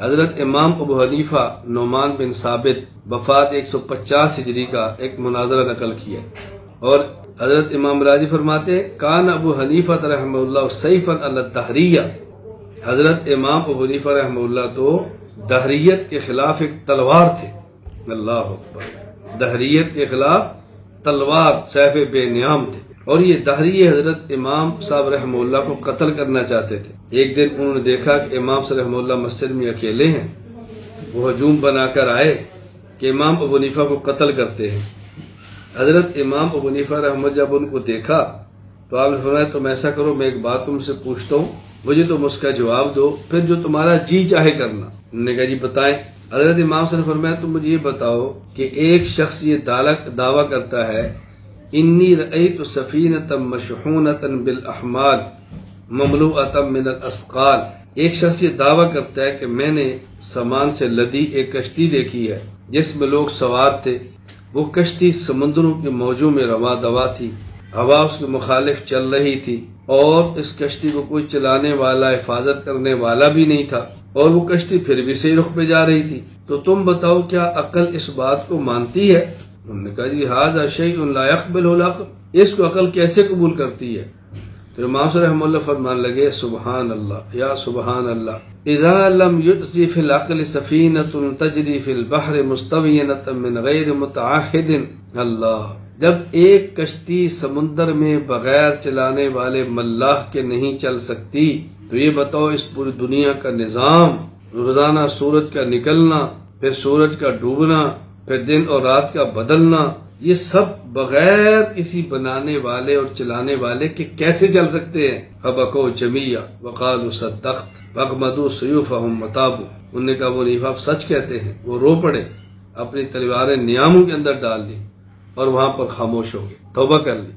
حضرت امام ابو حنیفہ نعمان بن ثابت وفات 150 ہجری کا ایک مناظرہ نقل کیا، اور حضرت امام راضی فرماتے ہیں کان ابو حنیفہ رحمہ اللہ سیفا علی الدہریہ، حضرت امام ابو حنیفہ رحمہ اللہ تو دہریت کے خلاف ایک تلوار تھے۔ اللہ اکبر، دہریت کے خلاف تلوار سیف بے نیام تھے، اور یہ دہریے حضرت امام صاحب رحمہ اللہ کو قتل کرنا چاہتے تھے۔ ایک دن انہوں نے دیکھا کہ امام صاحب رحمہ اللہ مسجد میں اکیلے ہیں، وہ ہجوم بنا کر آئے کہ امام ابو حنیفہ کو قتل کرتے ہیں۔ حضرت امام ابو حنیفہ رحمہ اللہ جب ان کو دیکھا تو آپ نے فرمایا تم ایسا کرو، میں ایک بات تم سے پوچھتا ہوں، مجھے تم اس کا جواب دو، پھر جو تمہارا جی چاہے کرنا۔ انہوں نے کہا جی بتائیں۔ حضرت امام صاحب نے فرمایا تم مجھے یہ بتاؤ کہ ایک شخص یہ دعویٰ کرتا ہے انی رأیت سفینۃ مشحونۃ بالاحمال مملوءۃ من الاسقال، ایک شخص یہ دعویٰ کرتا ہے کہ میں نے سامان سے لدی ایک کشتی دیکھی ہے جس میں لوگ سوار تھے، وہ کشتی سمندروں کے موجوں میں رواں دوا تھی، ہوا اس کے مخالف چل رہی تھی، اور اس کشتی کو کوئی چلانے والا حفاظت کرنے والا بھی نہیں تھا، اور وہ کشتی پھر بھی صحیح رخ پہ جا رہی تھی، تو تم بتاؤ کیا عقل اس بات کو مانتی ہے؟ انہوں نے کہا جی ھذا شیء لا يقبلہ العقل، اس کو عقل کیسے قبول کرتی ہے؟ تو امام صاحب رحمہ اللہ فرمان لگے سبحان اللہ یا سبحان اللہ، اذا لم یجزی فی العقل سفینۃ تجری فی البحر مستوینۃ من غیر متعاہد، اللہ، جب ایک کشتی سمندر میں بغیر چلانے والے ملاح کے نہیں چل سکتی تو یہ بتاؤ اس پوری دنیا کا نظام، روزانہ سورج کا نکلنا، پھر سورج کا ڈوبنا، پھر دن اور رات کا بدلنا، یہ سب بغیر کسی بنانے والے اور چلانے والے کے کیسے چل سکتے ہیں؟ فبکوا جمیعا وقالوا صدقت واغمدوا سیوفہم وتابوا، انہوں نے کہا وہ حنیفہ آپ سچ کہتے ہیں، وہ رو پڑے، اپنی تلواریں نیاموں کے اندر ڈال دی اور وہاں پر خاموش ہو گئے، توبہ کر لی۔